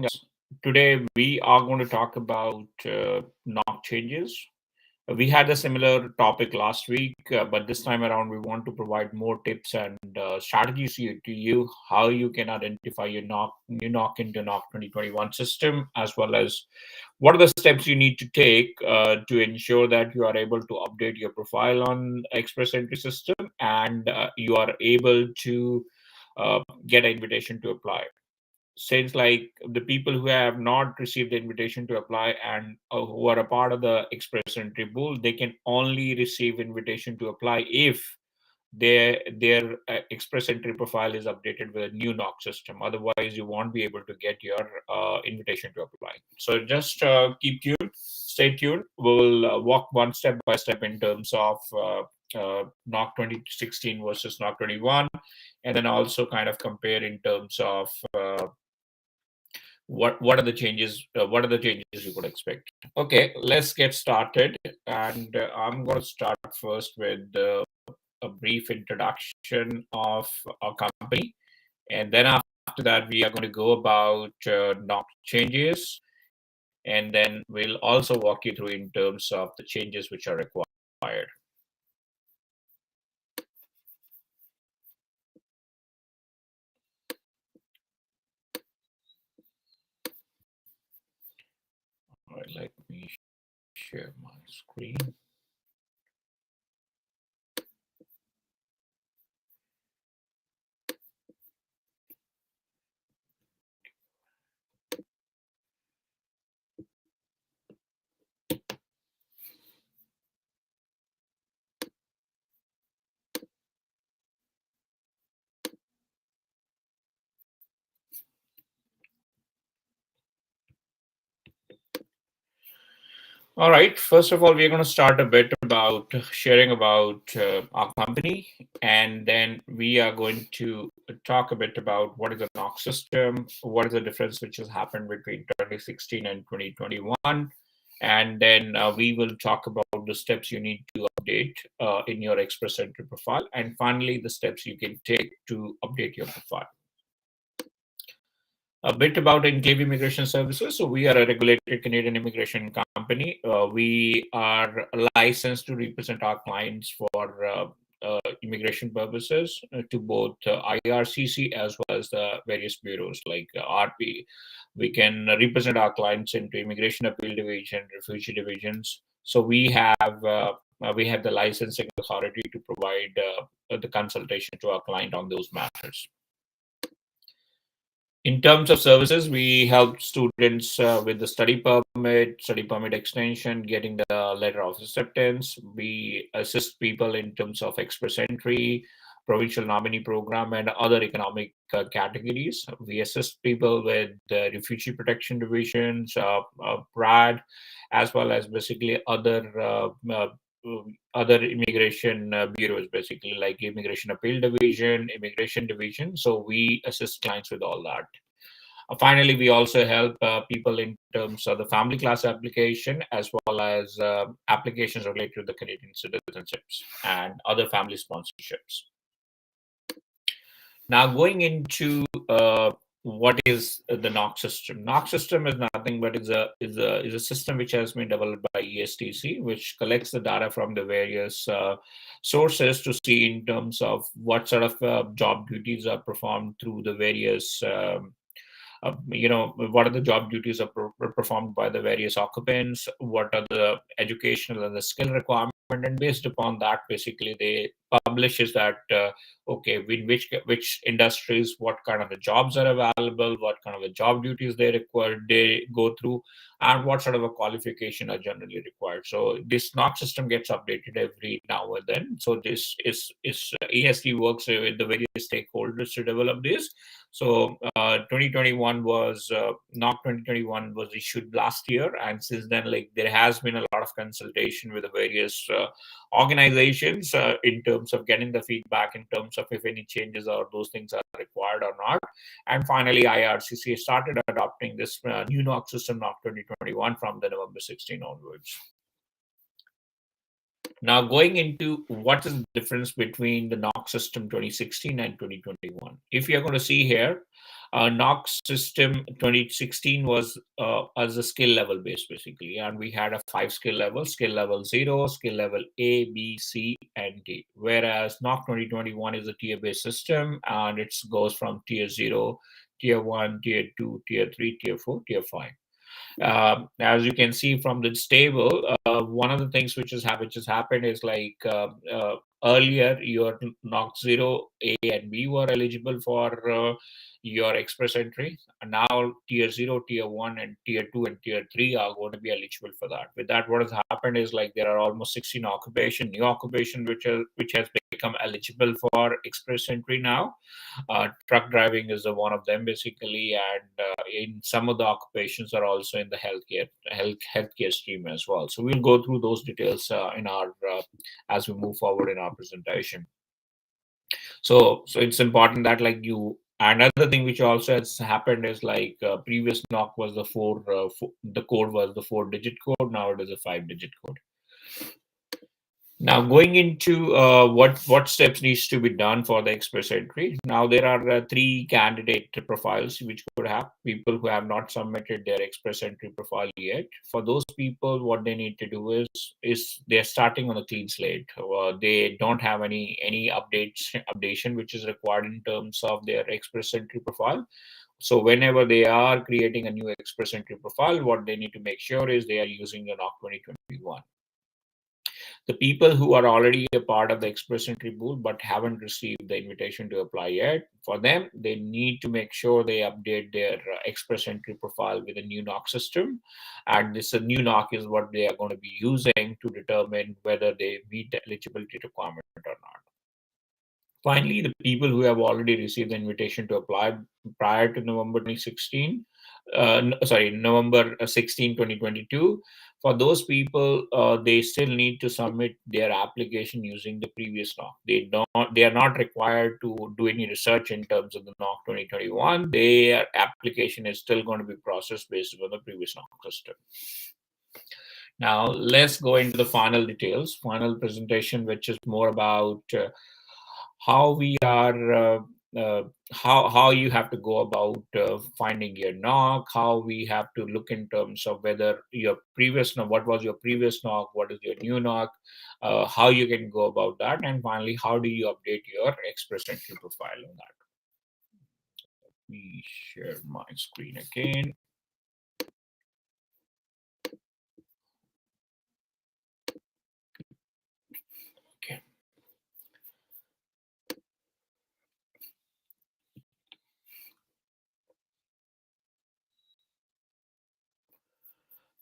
us. Today, we are going to talk about NOC changes. We had a similar topic last week, but this time around, we want to provide more tips and strategies to you how you can identify your new NOC into NOC 2021 system, as well as what are the steps you need to take to ensure that you are able to update your profile on Express Entry system and you are able to get an invitation to apply. Since like the people who have not received the invitation to apply and who are a part of the express entry pool, they can only receive invitation to apply if their express entry profile is updated with a new NOC system. Otherwise, you won't be able to get your invitation to apply. So just keep tuned, stay tuned. We'll walk one step by step in terms of NOC 2016 versus NOC 21, and then also kind of compare in terms of what are the changes you could expect. Okay, let's get started, and I'm going to start first with a brief introduction of our company, and then after that we are going to go about NOC changes, and then we'll also walk you through in terms of the changes which are required. All right, let me share my screen. All right. First of all, we're going to start a bit about sharing about our company, and then we are going to talk a bit about what is the NOC system, what is the difference which has happened between 2016 and 2021, and then we will talk about the steps you need to update in your Express Entry profile, and finally the steps you can take to update your profile. A bit about Enclave Immigration Services. So we are a regulated Canadian immigration company. We are licensed to represent our clients for immigration purposes to both IRCC as well as the various bureaus like RP. We can represent our clients into Immigration Appeal Division, Refugee Divisions. So we have the licensing authority to provide the consultation to our client on those matters. In terms of services, we help students with the study permit extension, getting the letter of acceptance. We assist people in terms of express entry, provincial nominee program, and other economic categories. We assist people with the refugee protection divisions, PRAD, as well as basically other immigration bureaus, basically like Immigration Appeal Division, Immigration Division. So we assist clients with all that. Finally, we also help people in terms of the family class application as well as applications related to the Canadian citizenships and other family sponsorships. Now, going into what is the NOC system? NOC system is nothing but is a system which has been developed by ESTC, which collects the data from the various sources to see in terms of what sort of job duties are performed through the various. What are the job duties are performed by the various occupants, what are the educational and the skill requirements, and based upon that basically they publishes that okay, in which industries what kind of the jobs are available, what kind of the job duties they go through, and what sort of a qualification are generally required. So this NOC system gets updated every now and then. So this is EST works with the various stakeholders to develop this. So 2021 was NOC 2021 was issued last year, and since then, like there has been a lot of consultation with the various organizations in terms of getting the feedback in terms of if any changes or those things are required or not. And finally, IRCC started adopting this new NOC system, NOC 2021, from the November 16 onwards. Now, going into what is the difference between the NOC system 2016 and 2021. If you're going to see here, NOC system 2016 was as a skill level based basically, and we had a 5 skill level: skill level 0, skill level A, B, C, and D. Whereas NOC 2021 is a tier based system, and it goes from tier 0, tier 1, tier 2, tier 3, tier 4, tier 5. As you can see from this table, one of the things which has happened is like earlier your NOC 0, A, and B were eligible for your express entry. And now tier 0, tier 1, and tier 2 and tier 3 are going to be eligible for that. With that, what has happened is like there are almost 16 new occupation which has become eligible for express entry now. Truck driving is the one of them basically, and in some of the occupations are also in the healthcare stream as well. So we'll go through those details in our as we move forward in our presentation. So it's important that like you. Another thing which also has happened is like previous knock was the code was the 4-digit code. Now it is a 5-digit code. Now, going into what steps needs to be done for the express entry. Now, there are 3 candidate profiles which could have people who have not submitted their express entry profile yet. For those people, what they need to do is they're starting on a clean slate. They don't have any updation which is required in terms of their express entry profile. So whenever they are creating a new express entry profile, what they need to make sure is they are using the NOC 2021. The people who are already a part of the express entry pool but haven't received the invitation to apply yet, for them, they need to make sure they update their express entry profile with a new NOC system. And this new NOC is what they are going to be using to determine whether they meet the eligibility requirement or not. Finally, the people who have already received the invitation to apply prior to November 2016, November 16, 2022, for those people, they still need to submit their application using the previous NOC. They are not required to do any research in terms of the NOC 2021. Their application is still going to be processed based on the previous NOC system. Now, let's go into the final details, final presentation, which is more about how we are how you have to go about finding your NOC, how we have to look in terms of whether your previous NOC, what was your previous NOC, what is your new NOC, how you can go about that, and finally, how do you update your express entry profile on that. Let me share my screen again. Okay.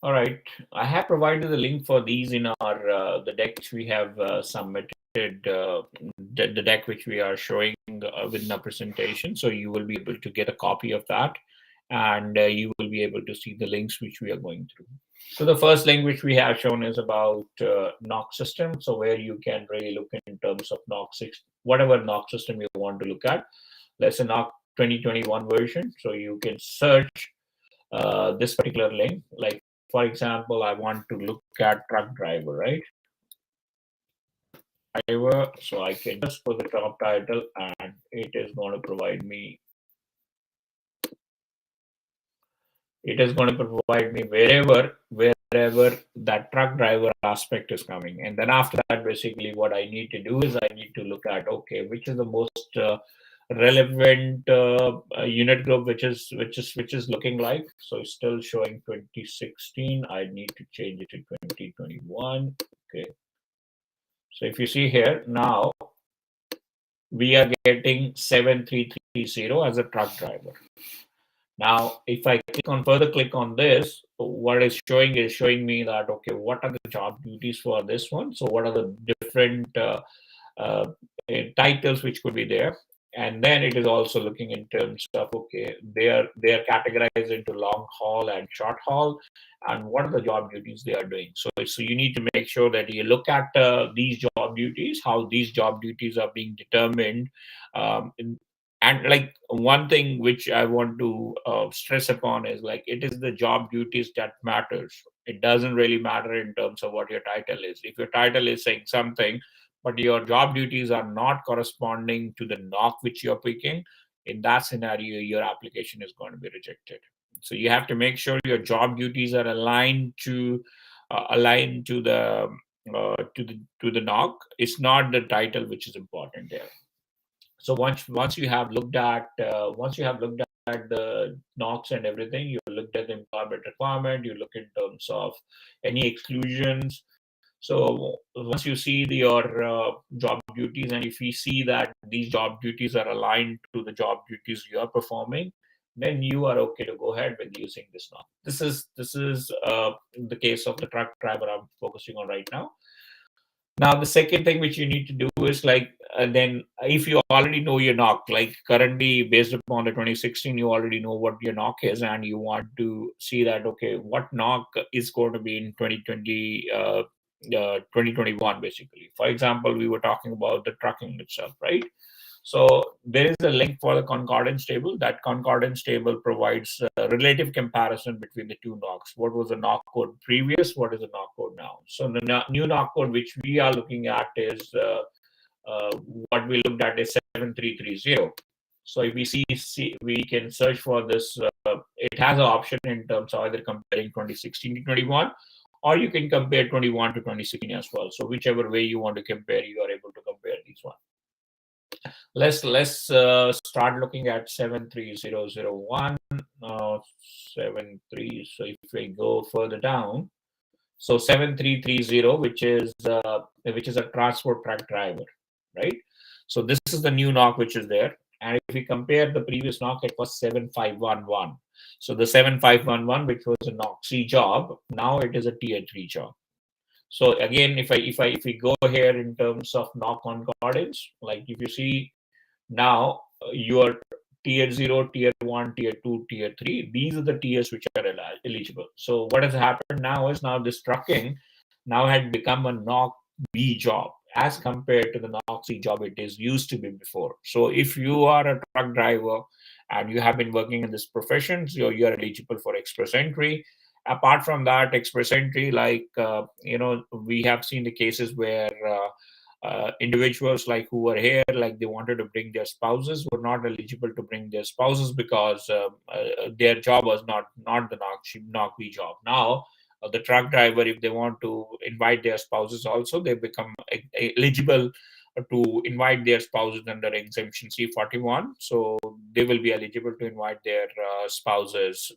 All right, I have provided the link for these in our the deck which we have submitted, the deck which we are showing within our presentation. So you will be able to get a copy of that, and you will be able to see the links which we are going through. So the first link which we have shown is about NOC system. So where you can really look in terms of NOC whatever NOC system you want to look at. Let's say NOC 2021 version. So you can search this particular link. Like for example, I want to look at truck driver, right? Driver. So I can just put the top title, and it is going to provide me. It is going to provide me wherever that truck driver aspect is coming, and then after that, basically, what I need to do is I need to look at okay, which is the most relevant unit group which is looking like. So it's still showing 2016. I need to change it to 2021. Okay, so if you see here now, we are getting 7330 as a truck driver. Now if I click on this, what is showing me that okay, what are the job duties for this one. So what are the different uh, titles which could be there, and then it is also looking in terms of okay, they are categorized into long haul and short haul, and what are the job duties they are doing. So you need to make sure that you look at these job duties, how these job duties are being determined. And like one thing which I want to stress upon is like it is the job duties that matters. It doesn't really matter in terms of what your title is. If your title is saying something but your job duties are not corresponding to the NOC which you're picking, in that scenario, your application is going to be rejected. So you have to make sure your job duties are aligned to the NOC. It's not the title which is important there. So once you have looked at the NOCs and everything, you looked at the employment requirement, you look in terms of any exclusions. So once you see your job duties, and if you see that these job duties are aligned to the job duties you are performing, then you are okay to go ahead with using this NOC. This is the case of the truck driver I'm focusing on right now. Now, the second thing which you need to do is like, then if you already know your NOC, like currently based upon the 2016, you already know what your NOC is, and you want to see that, okay, what NOC is going to be in 2021, basically. For example, we were talking about the trucking itself, right? So there is a link for the concordance table. That concordance table provides a relative comparison between the two NOCs. What was the NOC code previous? What is the NOC code now? So the new NOC code which we are looking at is what we looked at is 7330. So if we can search for this. It has an option in terms of either comparing 2016 to 21, or you can compare 21 to 2016 as well. So whichever way you want to compare, you are able to compare these one. Let's start looking at 73001. 73. So if we go further down, so 7330, which is a transport truck driver, right? So this is the new NOC which is there. And if we compare the previous NOC, it was 7511. So the 7511, which was a NOC job, now it is a tier 3 job. So again, if we go here in terms of NOC concordance, like if you see now, your tier 0, tier 1, tier 2, tier 3, these are the tiers which are eligible. So what has happened now is now this trucking now had become a NOC B job as compared to the NOC C job it is used to be before. So if you are a truck driver and you have been working in this profession, so you're eligible for express entry. Apart from that, express entry, like we have seen the cases where individuals like who were here, like they wanted to bring their spouses, were not eligible to bring their spouses because their job was not the NOC B job. Now, the truck driver, if they want to invite their spouses also, they become eligible to invite their spouses under exemption C41. So they will be eligible to invite their spouses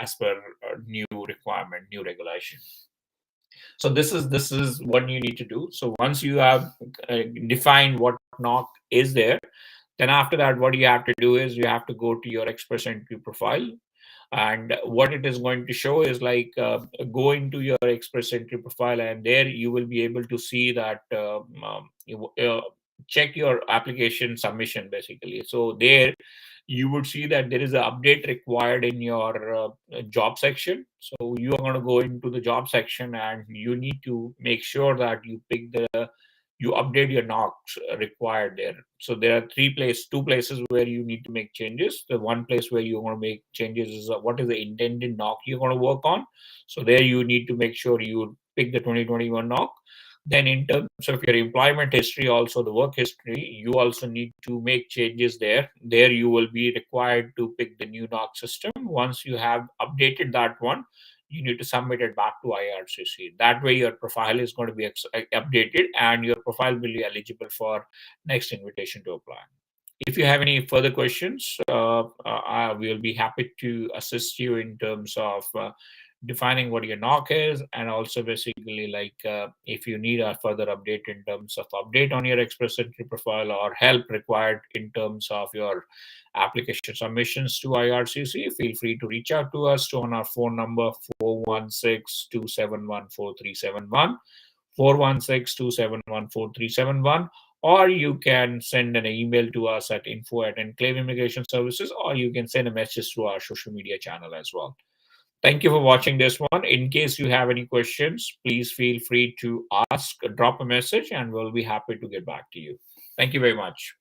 as per new requirement, new regulation. So this is what you need to do. So once you have defined what NOC is there, then after that, what you have to do is you have to go to your express entry profile. And what it is going to show is like go into your express entry profile, and there you will be able to see that check your application submission basically. So there you would see that there is an update required in your job section. So you are going to go into the job section, and you need to make sure that you update your NOCs required there. So there are two places where you need to make changes. The one place where you want to make changes is what is the intended NOC you're going to work on. So there you need to make sure you pick the 2021 NOC. Then in terms of your employment history, also the work history, you also need to make changes there. There you will be required to pick the new NOC system. Once you have updated that one, you need to submit it back to IRCC. That way your profile is going to be updated, and your profile will be eligible for next invitation to apply. If you have any further questions, I will be happy to assist you in terms of defining what your NOC is, and also basically like if you need a further update in terms of update on your express entry profile, or help required in terms of your application submissions to IRCC, feel free to reach out to us on our phone number 416-271-4371, 416-271-4371, or you can send an email to us at info@Enclave Immigration Services, or you can send a message to our social media channel as well. Thank you for watching this one. In case you have any questions, please feel free to drop a message, and we'll be happy to get back to you. Thank you very much.